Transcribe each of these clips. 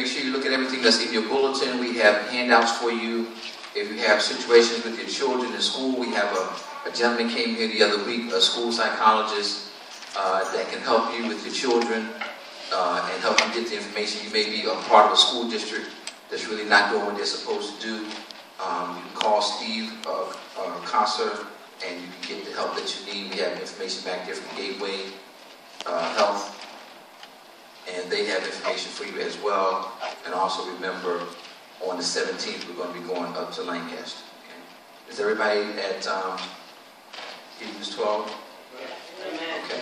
make sure you look at everything that's in your bulletin. We have handouts for you. If you have situations with your children in school, we have a gentleman came here the other week, a school psychologist that can help you with your children and help you get the information. You may be a part of a school district that's really not doing what they're supposed to do. You can call Steve Kosser and you can get the help that you need. We have information back there from Gateway Health, and they have information for you as well. And also remember, on the 17th, we're going to be going up to Lancaster. Okay? Is everybody at Hebrews 12? Okay.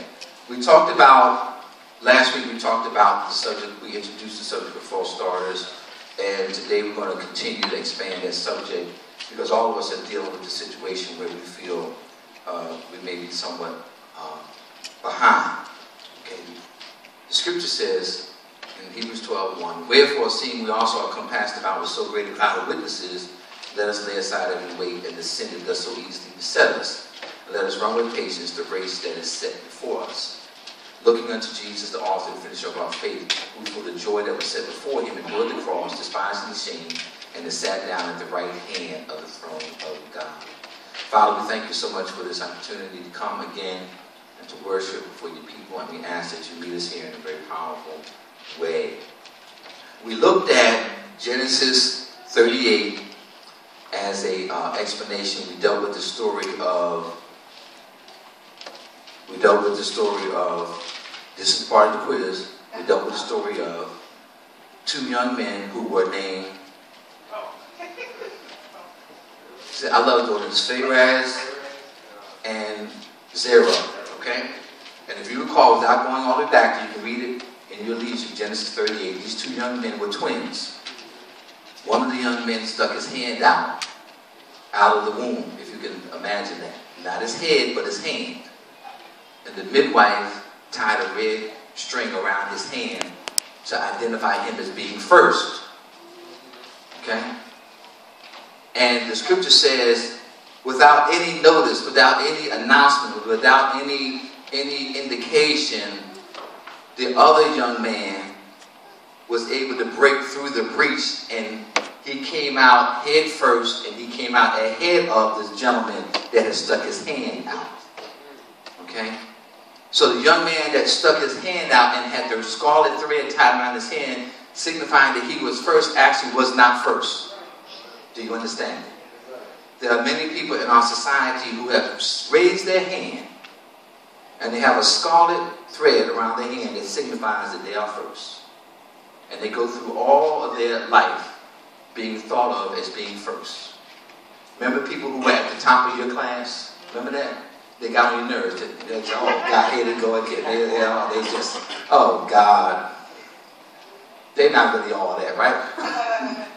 We talked about, last week we talked about the subject, we introduced the subject of false starters, and today we're going to continue to expand that subject because all of us are dealing with the situation where we feel we may be somewhat behind. Okay. The scripture says in Hebrews 12:1, wherefore, seeing we also are compassed about with so great a cloud of witnesses, let us lay aside every weight and the sin that does so easily beset us. And let us run with patience the race that is set before us. Looking unto Jesus, the author and finisher of our faith, who for the joy that was set before him endured the cross, despising the shame, and is sat down at the right hand of the throne of God. Father, we thank you so much for this opportunity to come again and to worship before your people, and we ask that you meet us here in a very powerful way. We looked at Genesis 38 as a explanation. We dealt with the story of, this is part of the quiz, we dealt with the story of two young men who were named, I love doing this, Phares and Zerah, okay? And if you recall, without going all the way back, you can read it in your leisure, Genesis 38. These two young men were twins. One of the young men stuck his hand out of the womb, if you can imagine that. Not his head, but his hand. And the midwife tied a red string around his hand to identify him as being first. Okay? And the scripture says, without any notice, without any announcement, without any indication, the other young man was able to break through the breach, and he came out head first, and he came out ahead of this gentleman that had stuck his hand out. Okay? So the young man that stuck his hand out and had the scarlet thread tied around his hand, signifying that he was first, actually was not first. Do you understand? There are many people in our society who have raised their hand and they have a scarlet thread around their hand that signifies that they are first. And they go through all of their life being thought of as being first. Remember people who were at the top of your class? Remember that? They got on your nerves. They say, oh, God, here they go again. They just, oh, God. They're not really all that, right?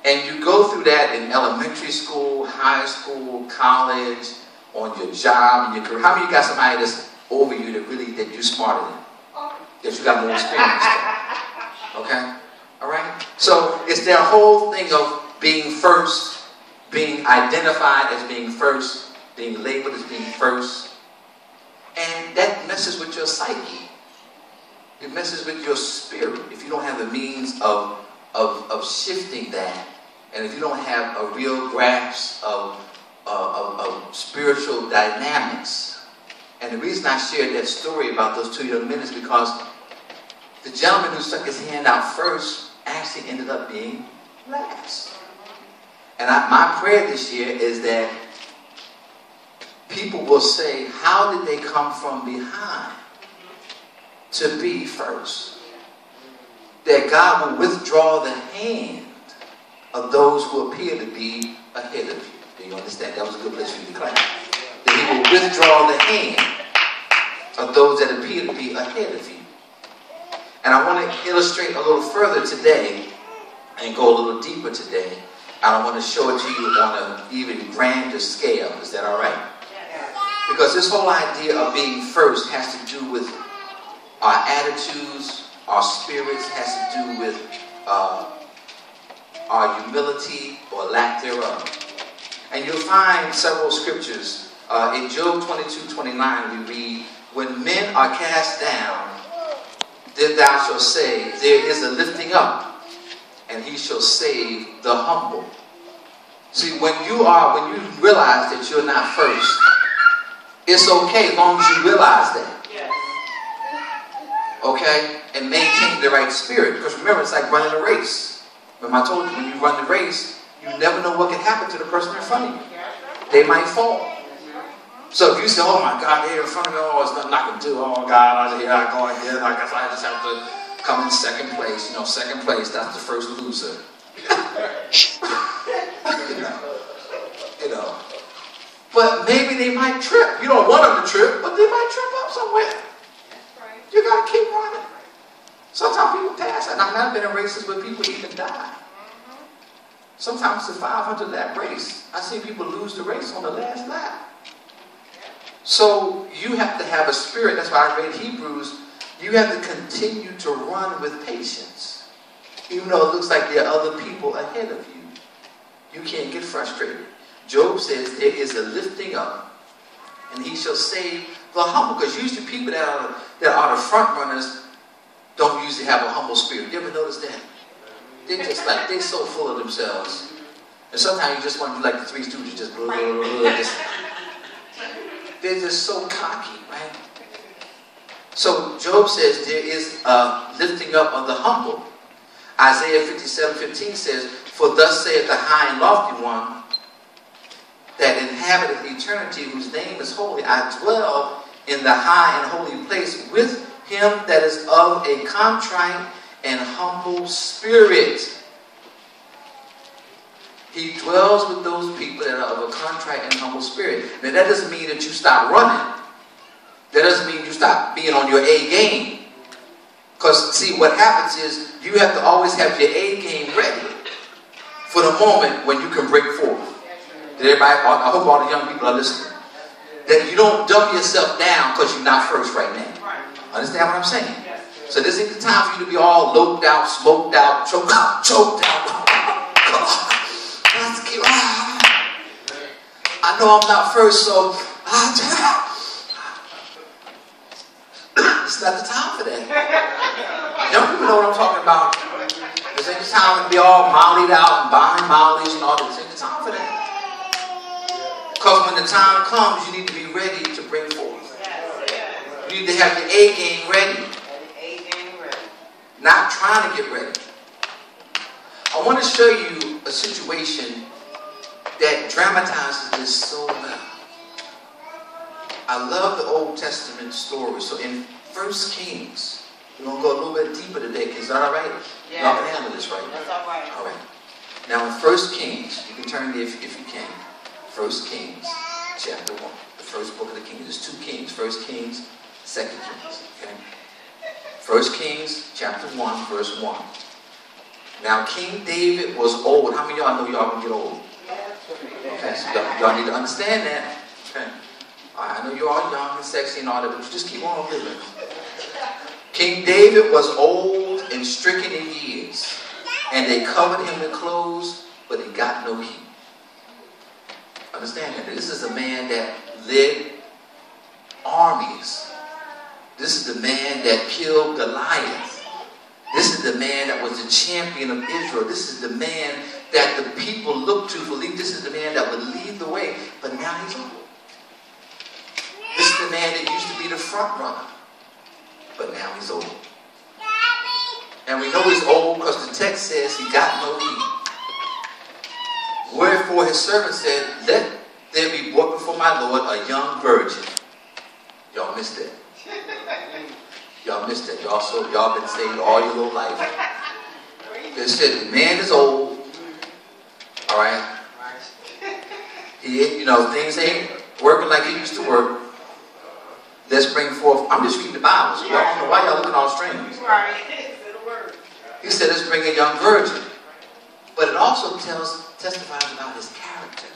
And you go through that in elementary school, high school, college, on your job, in your career. How many of you got somebody that's over you that you're smarter than? That you got more experience than? Okay? All right? So it's their whole thing of being first, being identified as being first, being labeled as being first. And that messes with your psyche. It messes with your spirit if you don't have the means of shifting that. And if you don't have a real grasp of spiritual dynamics. And the reason I shared that story about those two young men is because the gentleman who stuck his hand out first actually ended up being last. And my prayer this year is that people will say, how did they come from behind to be first? That God will withdraw the hand of those who appear to be ahead of you. Do you understand? That was a good place for you to clap. That he will withdraw the hand of those that appear to be ahead of you. And I want to illustrate a little further today and go a little deeper today. I want to show it to you on an even grander scale. Is that all right? Because this whole idea of being first has to do with our attitudes, our spirits, has to do with our humility or lack thereof. And you'll find several scriptures. In Job 22:29 we read, when men are cast down, then thou shalt say, there is a lifting up and he shall save the humble. See, when you realize that you're not first, it's okay as long as you realize that. Okay? And maintain the right spirit. Because remember, it's like running a race. Remember I told you, when you run the race, you never know what can happen to the person in front of you. They might fall. So if you say, oh my God, they're in front of me, oh, there's nothing I can do. Oh God, here I go again. I guess I just have to come in second place. You know, second place, that's the first loser. you know. But maybe they might trip. You don't want them to trip, but they might trip up somewhere. You got to keep running. Sometimes people pass. And I've been in races where people even die. Sometimes it's a 500 lap race. I see people lose the race on the last lap. So you have to have a spirit. That's why I read Hebrews. You have to continue to run with patience. Even though it looks like there are other people ahead of you. You can't get frustrated. Job says there is a lifting up, and he shall save the humble. Because usually people that are the front runners don't usually have a humble spirit. You ever notice that? They're just like, they're so full of themselves. And sometimes you just want to do like the Three Stooges, just blah, blah, blah, blah, just, they're just so cocky, right? So Job says there is a lifting up of the humble. Isaiah 57:15 says, for thus saith the high and lofty one, that inhabiteth eternity, whose name is holy. I dwell in the high and holy place with him that is of a contrite and humble spirit. He dwells with those people that are of a contrite and humble spirit. Now that doesn't mean that you stop running. That doesn't mean you stop being on your A game. Because see, what happens is you have to always have your A game ready for the moment when you can break forth. Did everybody, I hope all the young people are listening. That you don't dump yourself down because you're not first right now. Understand what I'm saying? So this ain't the time for you to be all loped out, smoked out, choked out. I know I'm not first, so it's not the time for that. Young people know what I'm talking about. This ain't the time to be all mollied out and buying mollies and all this. This ain't the time for that. Because when the time comes, you need to be ready to bring forth. You need to have the A game ready. Not trying to get ready. I want to show you a situation that dramatizes this so well. I love the Old Testament story. So in 1 Kings, we're going to go a little bit deeper today. Is that all right? Yeah. Y'all can handle this, right? That's all right. All right. Now in 1 Kings, you can turn there if you can. 1 Kings, chapter 1. The first book of the Kings. There's 2 Kings. 1 Kings, 2 Kings. Okay? 1 Kings, chapter 1, verse 1. Now King David was old. How many of y'all know y'all gonna get old? Okay, so y'all need to understand that. Okay. I know you're all young and sexy and all that, but you just keep on living. King David was old and stricken in years, and they covered him with clothes, but he got no heat. Understand that. This is a man that led armies. This is the man that killed Goliath. This is the man that was the champion of Israel. This is the man that the people looked to for lead. This is the man that would lead the way, but now he's old. This is the man that used to be the front runner, but now he's old. And we know he's old because the text says he got no heat. Wherefore his servant said, let there be brought before my Lord a young virgin. Y'all missed it. Y'all missed it. Y'all been saved all your little life. They said the man is old. All right. Things ain't working like he used to work. Let's bring forth. I'm just reading the Bible. So y'all don't know why y'all looking all strange. He said, let's bring a young virgin. But it also testifies about his character.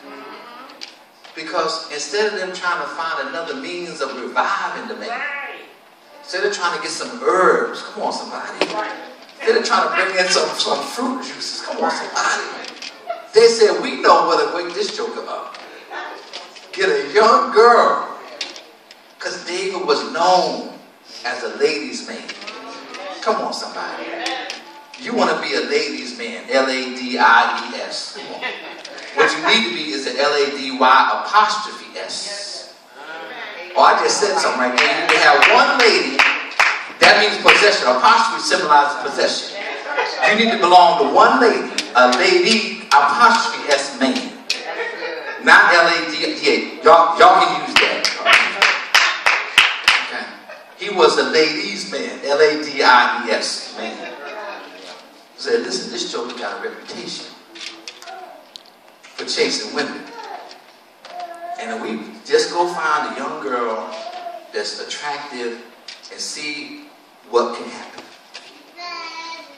Because instead of them trying to find another means of reviving the man, instead of trying to get some herbs, come on somebody. Instead of trying to bring in some fruit juices, come on somebody. They said, we know where to wake this joker up. Get a young girl. Because David was known as a ladies' man. Come on somebody. You want to be a ladies' man, L-A-D-I-E-S. What you need to be is an L-A-D-Y''S. Oh, I just said something right there. You need to have one lady. That means possession. Apostrophe symbolizes possession. You need to belong to one lady, a lady apostrophe S man. Not L-A-D-I-E. Y'all can use that. Okay. He was a ladies' man, L-A-D-I-E-S man. Said, listen, this joker got a reputation for chasing women. And if we just go find a young girl that's attractive and see what can happen.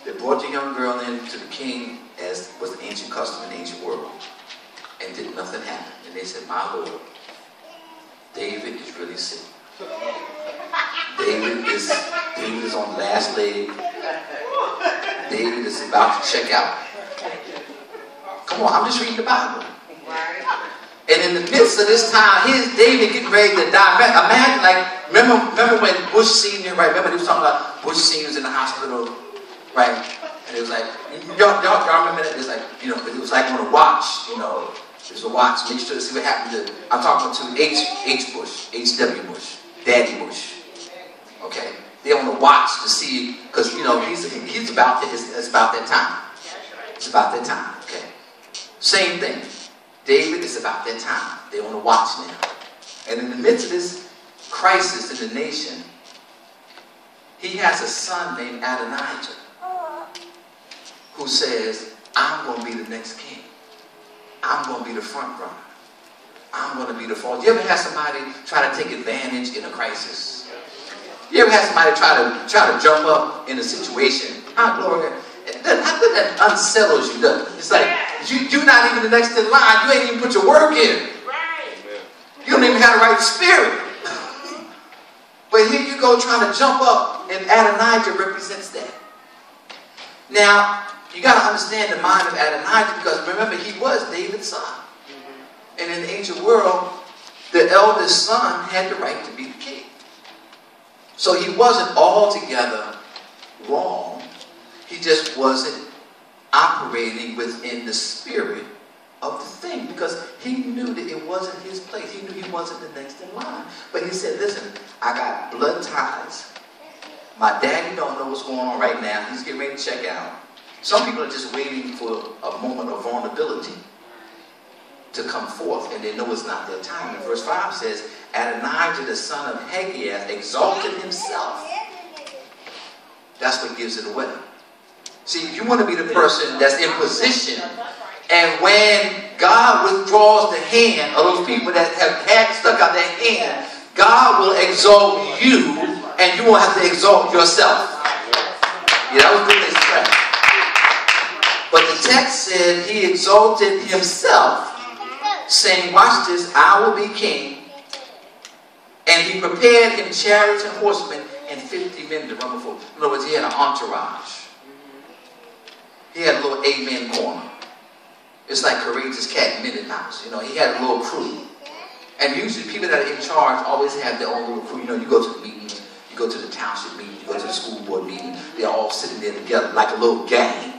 They brought the young girl in to the king, as was the ancient custom in the ancient world, and did nothing happen. And they said, my Lord, David is really sick. David is on the last leg. David is about to check out. Come on, I'm just reading the Bible. And in the midst of this time, here's David getting ready to die. Imagine, like, remember when Bush Sr., right? Remember they was talking about Bush Sr.'s in the hospital, right? And it was like, y'all remember that? It was like, you know, it was like on a watch, you know. There's a watch, make sure to see what happened to, I'm talking to H. Bush, H.W. Bush, Daddy Bush. Okay? They're on the watch to see, because, you know, he's about that, it's about that time. It's about that time, okay? Same thing. David is about that time. They're on the watch now. And in the midst of this crisis in the nation, he has a son named Adonijah who says, I'm going to be the next king. I'm going to be the front runner. I'm going to be the fall. You ever had somebody try to take advantage in a crisis? You ever had somebody try to jump up in a situation? Gloria. How could that unsettles you, doesn't it? It's like, you're not even the next in line. You ain't even put your work in. You don't even have the right spirit. But here you go trying to jump up, and Adonijah represents that. Now, you got to understand the mind of Adonijah, because remember, he was David's son. And in the ancient world, the eldest son had the right to be the king. So he wasn't altogether wrong. He just wasn't operating within the spirit of the thing, because he knew that it wasn't his place. He knew he wasn't the next in line. But he said, listen, I got blood ties. My daddy don't know what's going on right now. He's getting ready to check out. Some people are just waiting for a moment of vulnerability to come forth, and they know it's not their time. And verse 5 says, Adonijah, the son of Haggith, exalted himself. That's what gives it away. See, you want to be the person that's in position, and when God withdraws the hand of those people that have had stuck out their hand, God will exalt you, and you won't have to exalt yourself. Yeah, that was good they said. But the text said he exalted himself, saying, watch this, I will be king. And he prepared him chariots and horsemen and 50 men to run before. In other words, he had an entourage. He had a little 8-man corner. It's like Courageous Cat, Minute Mouse. You know, he had a little crew. And usually people that are in charge always have their own little crew. You know, you go to the meetings, you go to the township meeting, you go to the school board meeting. They're all sitting there together like a little gang.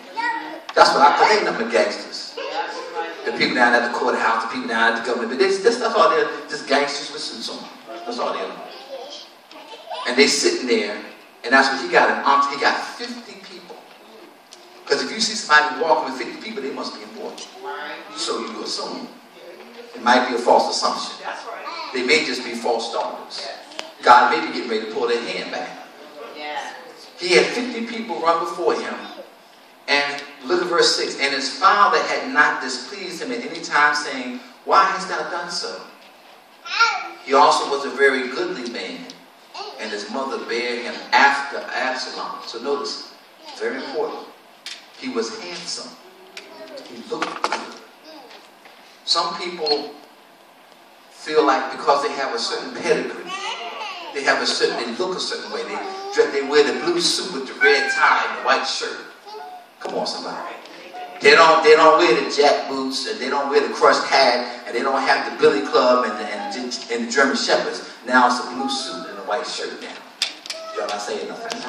That's what I call them, the gangsters. The people down at the courthouse, the people down at the government. But that's all they're, just gangsters with suits on. That's all they are. And they sitting there, and that's what he got. He got 50 people. Because if you see somebody walking with 50 people, they must be important. So you assume. It might be a false assumption. They may just be false starters. God may be getting ready to pull their hand back. He had 50 people run before him. And look at verse 6. And his father had not displeased him at any time, saying, why hast thou done so? He also was a very goodly man, and his mother bare him after Absalom. So notice, very important. He was handsome. He looked good. Some people feel like because they have a certain pedigree, they look a certain way. They wear the blue suit with the red tie and the white shirt. Come on, somebody. They don't wear the jack boots, and they don't wear the crushed hat, and they don't have the billy club and the German shepherds. Now it's a blue suit and a white shirt now. Y'all not saying nothing.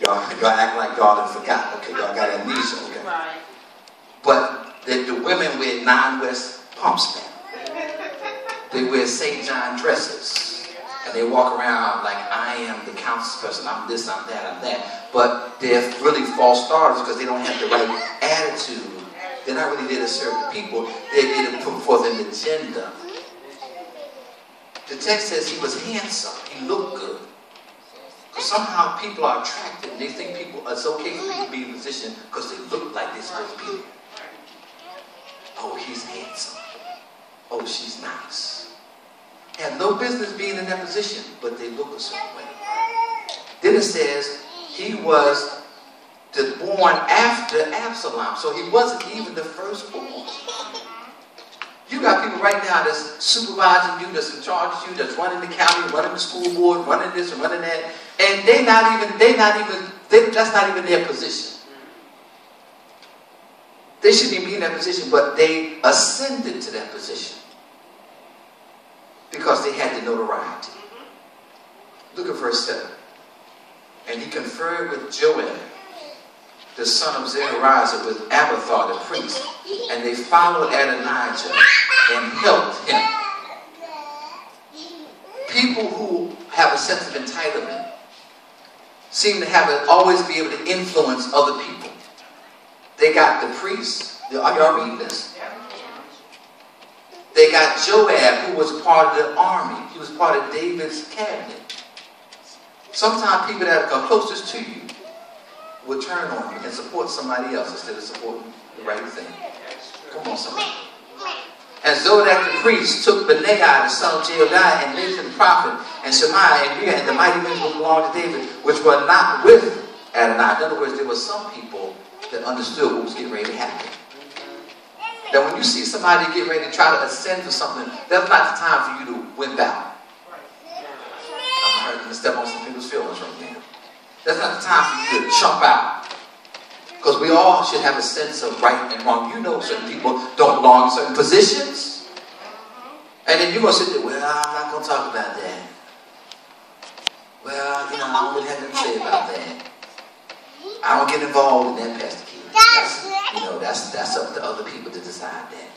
Y'all act like y'all done forgot. Okay, y'all got amnesia. Okay. Right. But the women wear non-West pumps now. They wear St. John dresses. And they walk around like, I am the council person, I'm this, I'm that, I'm that. But they're really false starters because they don't have the right attitude. They're not really there to serve the people. They're there to put forth an agenda. The text says he was handsome. He looked good. Somehow people are attracted. They think it's okay for people to be in a position because they look like they're supposed to be. Oh, he's handsome. Oh, she's nice. Have no business being in that position, but they look a certain way. Then it says he was born after Absalom, so he wasn't even the firstborn. You got people right now that's supervising you, that's in charge of you, that's running the county, running the school board, running this and running that, and that's not even their position. They shouldn't even be in that position, but they ascended to that position because they had the notoriety. Look at verse 7. And he conferred with Joab, the son of Zeruiah, with Abiathar the priest, and they followed Adonijah and helped him. People who have a sense of entitlement seem to always be able to influence other people. They got the priests. Are y'all reading this? They got Joab, who was part of the army. He was part of David's cabinet. Sometimes people that are closest to you will turn on you and support somebody else instead of supporting the right thing. Come on, somebody. And Zodek the priest took Benaiah the son of Jehoiada and Nathan the prophet and Shemaiah and Rhea and the mighty men who belonged to David, which were not with Adonai. In other words, there were some people that understood what was getting ready to happen. That when you see somebody get ready to try to ascend for something, that's not the time for you to wimp out. I'm hurting to step on some people's feelings right now. That's not the time for you to chump out. Because we all should have a sense of right and wrong. You know certain people don't belong in certain positions. And then you're going to sit there, well, I'm not going to talk about that. Well, I don't really have nothing to say about that. I don't get involved in that, Pastor Keith. That's up to other people to decide that.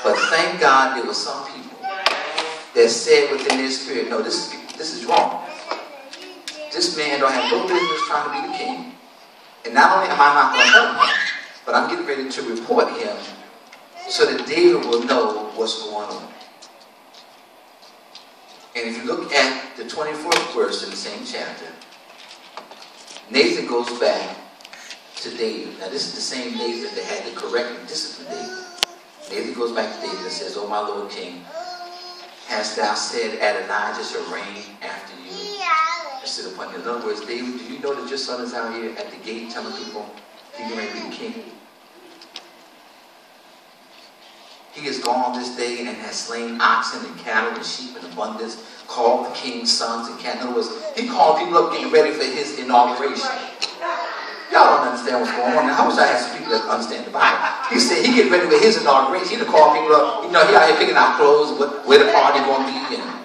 But thank God there were some people that said within their spirit, no, this is wrong. This man don't have no business trying to be the king. And not only am I not going to help him, but I'm getting ready to report him so that David will know what's going on. And if you look at the 24th verse in the same chapter, Nathan goes back to David. Now this is the same Nathan that had to correct and discipline David. Nathan goes back to David and says, "O my Lord King, hast thou said Adonijah shall reign after you?" That's to the point. In other words, David, do you know that your son is out here at the gate telling people he can reign be the king? He has gone this day and has slain oxen and cattle and sheep in abundance, called the king's sons and cattle. In other words, he called people up getting ready for his inauguration. Y'all don't understand what's going on. Now, I wish I had some people that understand the Bible. He said he get ready for his inauguration. He'd call people up. He out here picking out clothes, where the party going to be, and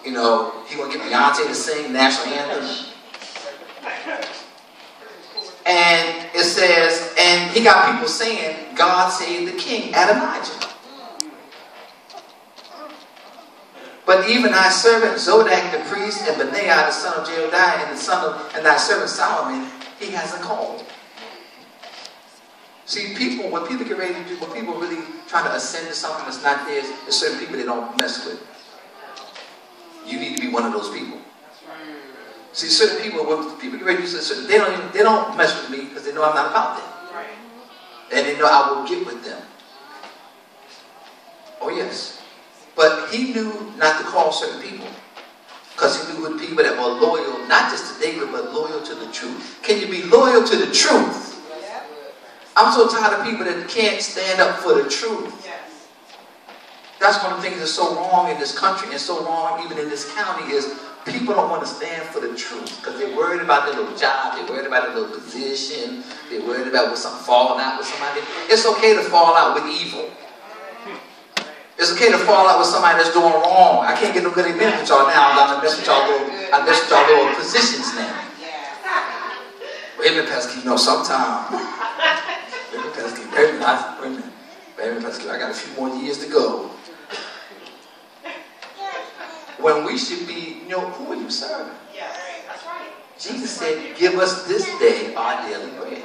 he going to get Beyonce to sing national anthem. And it says, and he got people saying, God save the king, Adonijah. But even thy servant Zodek the priest and Benaiah the son of Jehoiada and thy servant Solomon, he hasn't called. See, when people get ready to do, when people really try to ascend to something that's not theirs, there's certain people they don't mess with. You need to be one of those people. See, certain people, when people get ready to do something, they don't mess with me because they know I'm not about them. And they know I will get with them. Oh yes. But he knew not to call certain people. Because he knew who the people that were loyal, not just to David, but loyal to the truth. Can you be loyal to the truth? I'm so tired of people that can't stand up for the truth. That's one of the things that's so wrong in this country and so wrong even in this county is people don't want to stand for the truth because they're worried about their little job, they're worried about their little position, they're worried about something falling out with somebody. It's okay to fall out with evil. It's okay to fall out with somebody that's doing wrong. I can't get no good advantage with y'all now. I'm messing with y'all little position. positions now. Wait a minute, Pastor Keith, no, sometime. Wait a minute, Pastor Keith, wait a minute, Pastor Keith, I got a few more years to go. When we should be, who are you serving? That's right. Jesus said, give us this day our daily bread.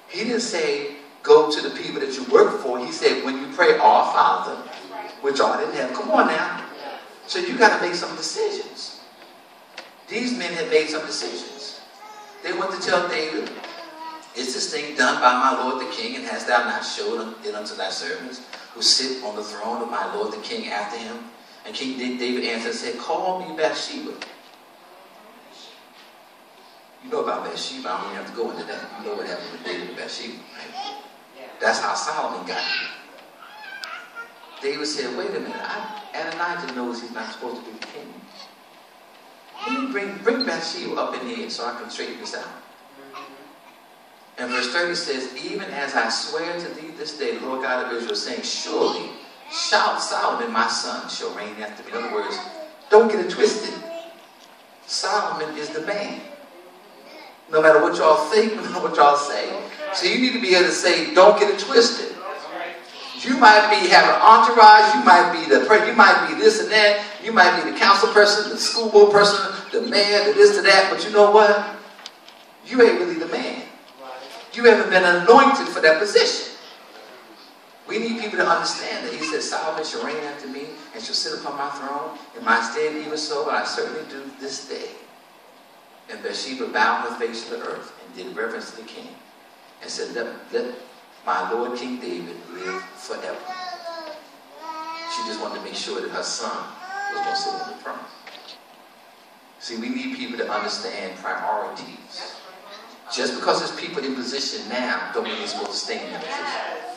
He didn't say, go to the people that you work for. He said, when you pray, our Father, which art in heaven. Come on now. So you got to make some decisions. These men had made some decisions. They went to tell David, is this thing done by my Lord the King, and hast thou not showed it unto thy servants, who sit on the throne of my Lord the King after him? And King David answered and said, call me Bathsheba. You know about Bathsheba. I don't even have to go into that. You know what happened with David and Bathsheba, right? That's how Solomon got here. David said, wait a minute. Adonijah knows he's not supposed to be the king. Let me bring Bathsheba up in here so I can straighten this out. And verse 30 says, even as I swear to thee this day, the Lord God of Israel, saying, surely shall Solomon my son shall reign after me. In other words, don't get it twisted. Solomon is the man. No matter what y'all think, no matter what y'all say. So you need to be able to say, don't get it twisted. You might be having an entourage, you might be this and that, you might be the council person, the school board person, the mayor, the this, the that, but you know what? You ain't really the man. You haven't been anointed for that position. We need people to understand that he said, Solomon shall reign after me and shall sit upon my throne, and my stand even so, but I certainly do this day. And Bathsheba bowed her face to the earth and did reverence to the king and said, let my Lord King David live forever. She just wanted to make sure that her son was going to sit on the throne. See, we need people to understand priorities. Just because there's people in position now, don't mean they're supposed to stay in that position.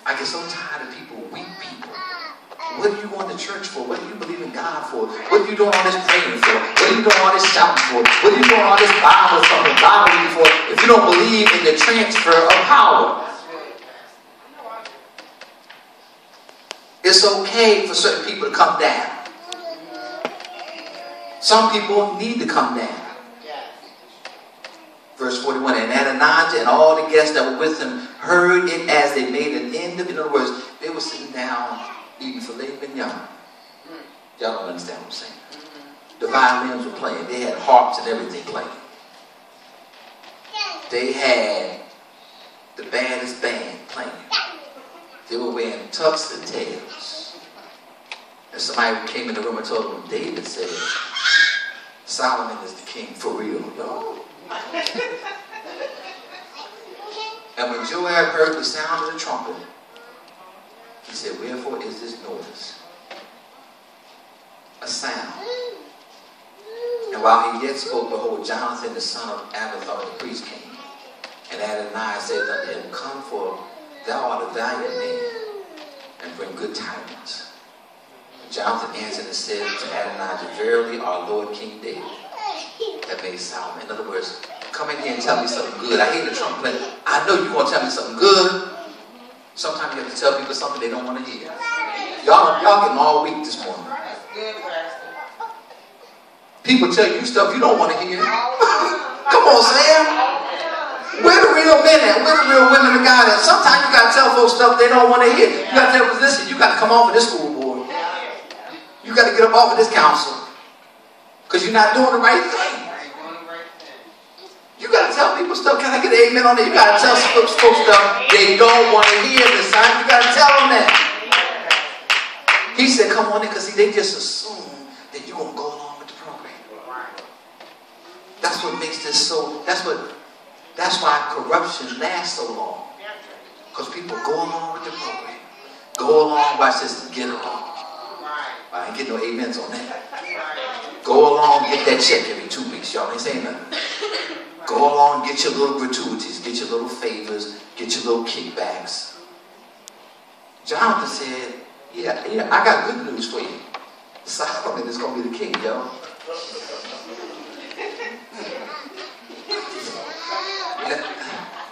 I get so tired of people, weak people. What are you going to church for? What do you believe in God for? What are you doing all this praying for? What are you doing all this shouting for? What are you doing all this Bible for if you don't believe in the transfer of power? It's okay for certain people to come down. Some people need to come down. Verse 41, and Adonijah and all the guests that were with him heard it as they made an end of it. In other words, they were sitting down eating filet mignon. Y'all don't understand what I'm saying. The violins were playing. They had harps and everything playing. They had the baddest band playing. They were wearing tux and tails. And somebody came in the room and told them, David said, Solomon is the king for real, y'all. And when Joab heard the sound of the trumpet, he said, wherefore is this noise? A sound. And while he yet spoke, behold, Jonathan the son of Abiathar the priest came. And Adonai said unto him, come, for thou art a valiant man, and bring good tidings. And Jonathan answered and said to Adonijah, verily our Lord King David that made Solomon. In other words, come in here and tell me something good. I hear the trumpet play. I know you're going to tell me something good. Sometimes you have to tell people something they don't want to hear. Y'all getting all weak this morning. People tell you stuff you don't want to hear. Come on, Sam. Where the real men at? Where the real women of God at? Sometimes you got to tell folks stuff they don't want to hear. You got to tell them, listen, you got to come off of this school board. You got to get up off of this council. Because you're not doing the right thing. You got to tell people stuff. Can I get an amen on that? You got to tell folks stuff they don't want to hear this time. You got to tell them that. He said, come on in, because they just assume that you're going to go along with the program. That's what makes this so, that's why corruption lasts so long. Because people go along with the program. Go along, watch this, and get along. I ain't getting no amens on that. Go along, get that check every 2 weeks. Y'all ain't saying nothing. Go along, get your little gratuities, get your little favors, get your little kickbacks. Jonathan said, yeah, I got good news for you. Solomon is going to be the king, yo.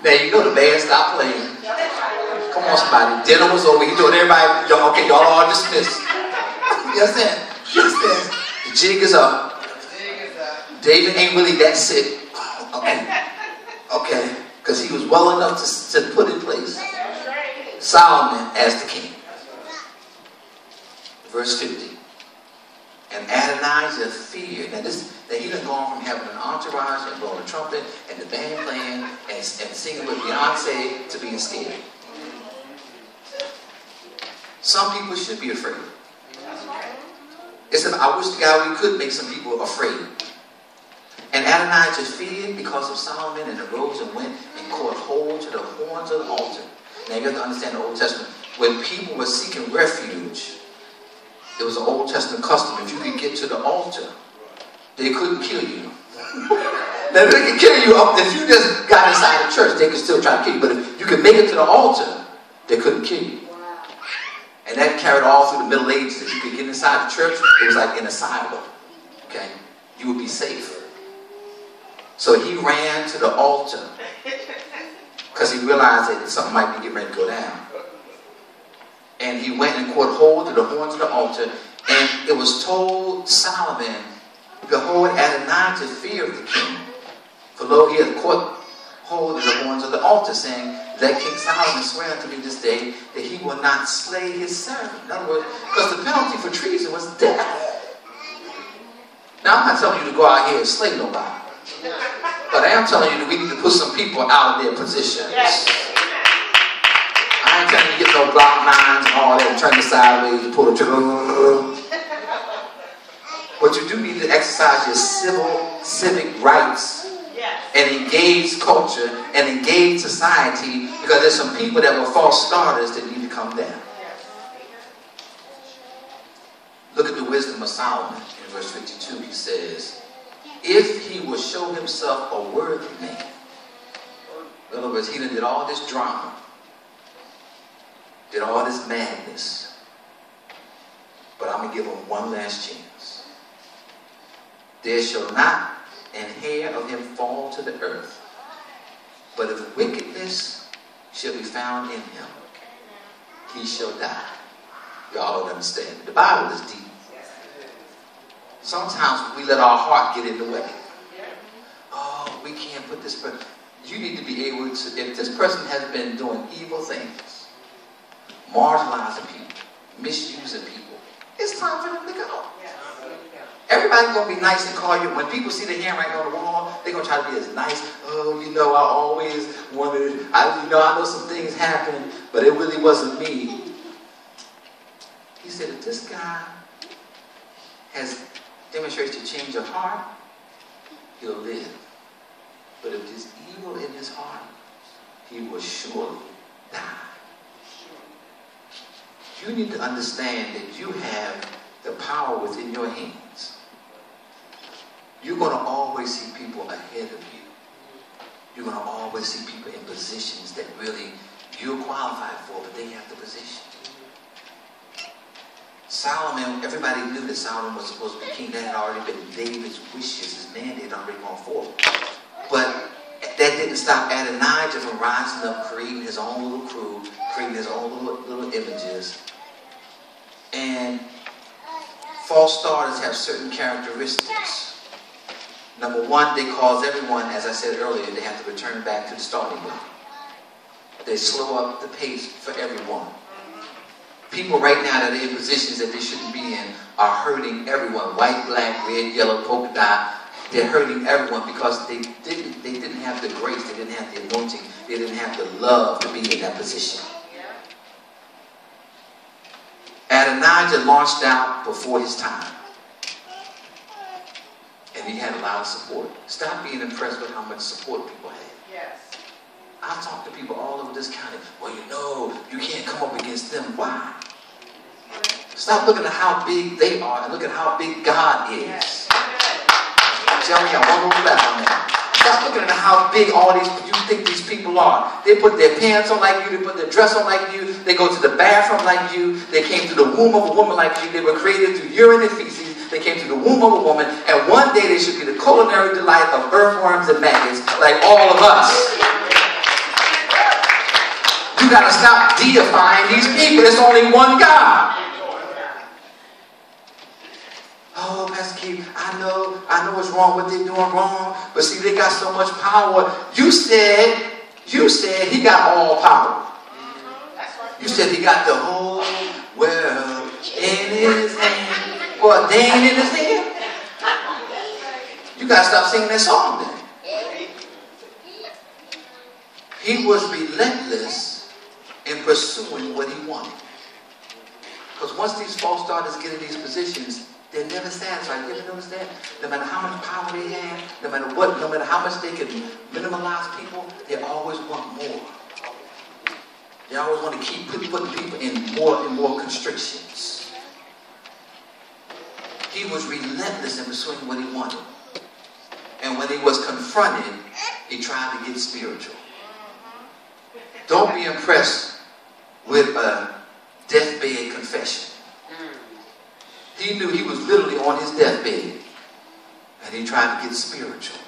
Now, you know the band stopped playing. Come on, somebody. Dinner was over. He told everybody, okay, y'all all dismissed. You understand? You understand? The jig is up. David ain't really that sick. Okay. Okay. Because he was well enough to put in place Solomon as the king. Verse 50. And Adonijah feared. Now he done gone from having an entourage and blowing a trumpet and the band playing and singing with Beyonce to being scared. Some people should be afraid. It said, I wish to God we could make some people afraid. And Adonijah feared because of Solomon and arose and went and caught hold to the horns of the altar. Now you have to understand the Old Testament. When people were seeking refuge, it was an Old Testament custom. If you could get to the altar, they couldn't kill you. Now they could kill you if you just got inside the church. They could still try to kill you. But if you could make it to the altar, they couldn't kill you. And that carried all through the Middle Ages. If you could get inside the church, it was like in a silo. Okay? You would be safe. So he ran to the altar because he realized that something might be getting ready to go down. And he went and caught hold of the horns of the altar. And it was told Solomon, behold, Adonijah feared the king. For lo, he had caught hold of the horns of the altar, saying, let King Solomon swear unto me this day that he will not slay his servant. In other words, because the penalty for treason was death. Now, I'm not telling you to go out here and slay nobody. But I am telling you that we need to put some people out of their positions. Yes. I ain't telling you to get no block nines and all that and turn it sideways and pull the trigger. But you do need to exercise your civic rights and engage culture and engage society, because there's some people that were false starters that need to come down. Look at the wisdom of Solomon in verse 52. He says, if he would show himself a worthy man. In other words, he did all this drama, did all this madness, but I'm going to give him one last chance. There shall not an hair of him fall to the earth, but if wickedness shall be found in him, he shall die. Y'all don't understand. The Bible is deep. Sometimes we let our heart get in the way. Oh, we can't put this person. You need to be able to, if this person has been doing evil things, marginalizing people, misusing people, it's time for them to go. Everybody's going to be nice and call you. When people see the handwriting on the wall, they're going to try to be as nice. Oh, you know, I always wanted, I know some things happened, but it really wasn't me. He said, if this guy has demonstrated to change your heart, he'll live. But if there's evil in his heart, he will surely die. You need to understand that you have the power within your hands. You're going to always see people ahead of you. You're going to always see people in positions that really you're qualified for, but they have the position. Solomon, everybody knew that Solomon was supposed to be king. That had already been David's wishes. His mandate had already gone forward. But that didn't stop Adonijah from rising up, creating his own little crew, creating his own little images. And false starters have certain characteristics. Number one, they cause everyone, as I said earlier, they have to return back to the starting block. They slow up the pace for everyone. People right now that are in positions that they shouldn't be in are hurting everyone. White, black, red, yellow, polka dot. They're hurting everyone because they didn't have the grace, they didn't have the anointing, they didn't have the love to be in that position. Adonijah launched out before his time. And he had a lot of support. Stop being impressed with how much support people had. Yes. I talk to people all over this county. Well, you know, you can't come up against them. Why? Stop looking at how big they are and look at how big God is. Yes. Tell me, I won't go back on that. Stop looking at how big all these, you think these people are. They put their pants on like you, they put their dress on like you, they go to the bathroom like you, they came through the womb of a woman like you, they were created through urine and feces, they came through the womb of a woman, and one day they should be the culinary delight of earthworms and maggots like all of us. You gotta stop deifying these people. There's only one God. Oh, Pastor Keith, I know what's wrong, what they're doing wrong. But see, they got so much power. You said he got all power. You said he got the whole world in his hand. What, they ain't in his hand? You got to stop singing that song then. He was relentless in pursuing what he wanted. Because once these folks started getting these positions, they're never satisfied. You ever notice that? No matter how much power they have, no matter what, no matter how much they can minimize people, they always want more. They always want to keep putting people in more and more constrictions. He was relentless in pursuing what he wanted. And when he was confronted, he tried to get spiritual. Don't be impressed with a deathbed confession. He knew he was literally on his deathbed, and he tried to get spiritual.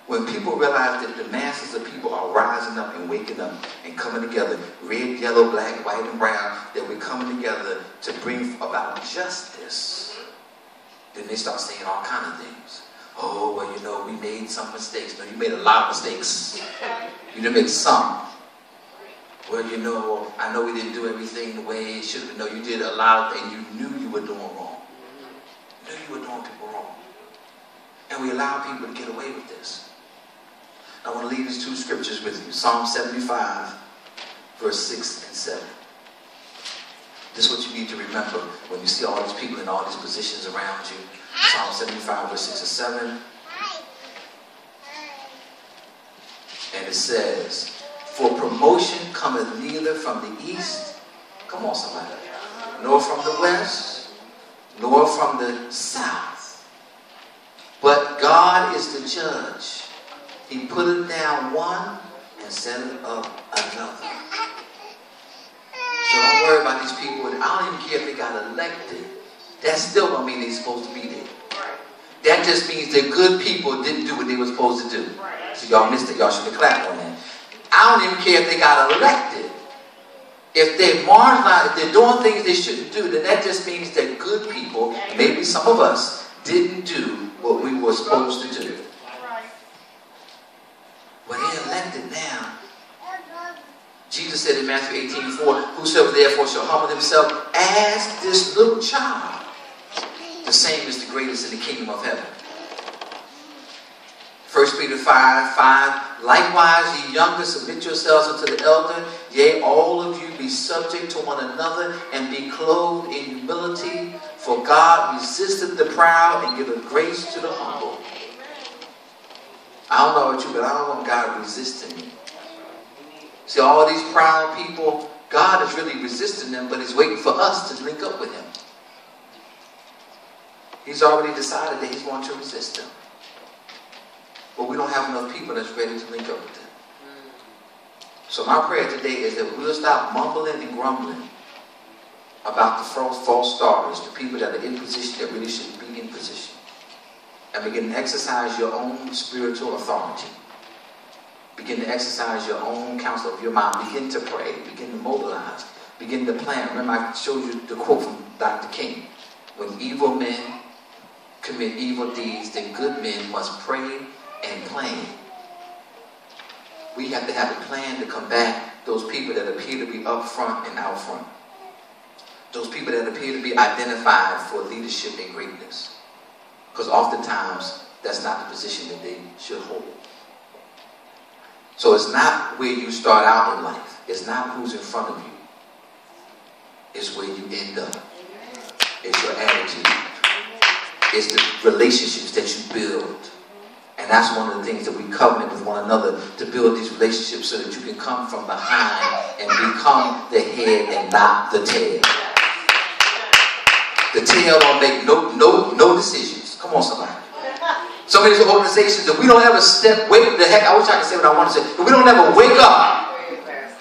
When people realize that the masses of people are rising up and waking up and coming together, red, yellow, black, white, and brown, that we're coming together to bring about justice, then they start saying all kinds of things. Oh, well, you know, we made some mistakes. No, you made a lot of mistakes. You didn't make some. Well, you know, I know we didn't do everything the way it should have been. No, you did a lot of things you knew you were doing wrong. You knew you were doing people wrong. And we allow people to get away with this. I want to leave these two scriptures with you. Psalm 75, verse 6 and 7. This is what you need to remember when you see all these people in all these positions around you. Psalm 75, verse 6 and 7. And it says, for promotion cometh neither from the east, come on somebody, nor from the west, nor from the south. But God is the judge. He putteth down one and setteth up another. So don't worry about these people. I don't even care if they got elected. That still don't mean they're supposed to be there. That just means that good people didn't do what they were supposed to do. So y'all missed it. Y'all should have clapped on that. I don't even care if they got elected. If they marginalized, if they're doing things they shouldn't do, then that just means that good people, maybe some of us, didn't do what we were supposed to do. Well, they're elected now. Jesus said in Matthew 18:4, whosoever therefore shall humble himself as this little child, the same is the greatest in the kingdom of heaven. 1 Peter 5:5, likewise ye younger, submit yourselves unto the elder, yea, all of you be subject to one another, and be clothed in humility, for God resisteth the proud, and giveth grace to the humble. I don't know about you, but I don't want God resisting me. See, all these proud people, God is really resisting them, but he's waiting for us to link up with him. He's already decided that he's going to resist them. But we don't have enough people that's ready to link up with them. So my prayer today is that we'll stop mumbling and grumbling about the false stars, the people that are in position that really shouldn't be in position. And begin to exercise your own spiritual authority. Begin to exercise your own counsel of your mind. Begin to pray. Begin to mobilize. Begin to plan. Remember I showed you the quote from Dr. King. When evil men commit evil deeds, then good men must pray and plan. We have to have a plan to combat those people that appear to be up front and out front. Those people that appear to be identified for leadership and greatness. Because oftentimes, that's not the position that they should hold. So it's not where you start out in life. It's not who's in front of you. It's where you end up. It's your attitude. It's the relationships that you build. And that's one of the things that we covenant with one another, to build these relationships so that you can come from behind and become the head and not the tail. The tail don't make no decisions. Come on, somebody. Some of these organizations that we don't ever wake the heck. I wish I could say what I want to say, but we don't ever wake up.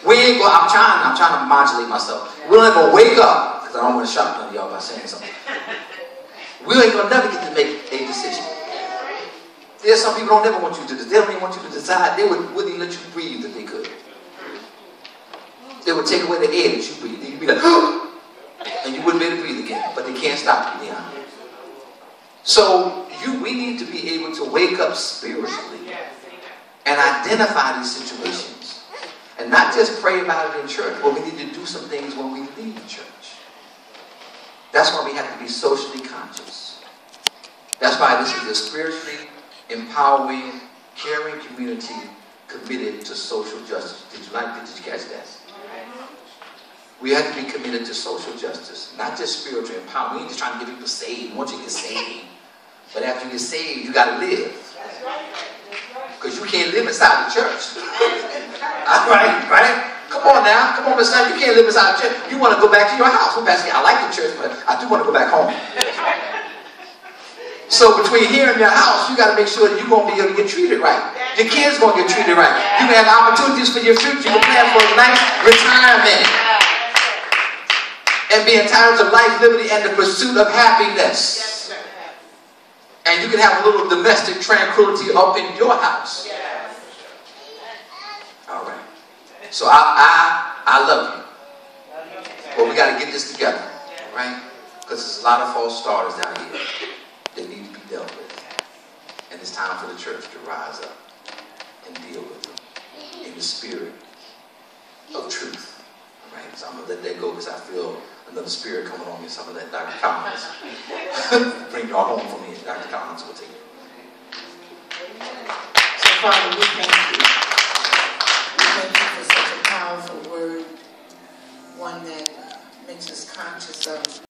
We ain't go. I'm trying to modulate myself. We don't ever wake up, because I don't want to shock none of y'all by saying something. We ain't gonna never get to make a decision. There's some people don't ever want you to. They don't even want you to decide. They wouldn't even let you breathe if they could. They would take away the air that you breathe. You'd be like, and you wouldn't be able to breathe again. But they can't stop you, Leon. So we need to be able to wake up spiritually and identify these situations. And not just pray about it in church, but we need to do some things when we leave church. That's why we have to be socially conscious. That's why this is a spiritually empowering, caring community committed to social justice. Did you catch that? We have to be committed to social justice, not just spiritual empowerment. We ain't just trying to get people saved. We want you to get saved. But after you get saved, you got to live. Because you can't live inside the church. Right? Come on now. Come on, Miss Sam. You can't live inside the church. You want to go back to your house. Well, Pastor, I like the church, but I do want to go back home. So between here and your house, you got to make sure that you're going to be able to get treated right. Your kids going to get treated right. You can have opportunities for your future. You can plan for a nice retirement. And be entitled to life, liberty, and the pursuit of happiness. And you can have a little domestic tranquility up in your house. All right. So I love you. But we got to get this together. Right? Because there's a lot of false starters down here that need to be dealt with. And it's time for the church to rise up and deal with them in the spirit of truth. All right? So I'm going to let that go because I feel another spirit coming on me. Some of that Dr. Collins. Bring y'all home for me. Dr. Collins will take it. So Father, we thank you. We thank you for such a powerful word. One that makes us conscious of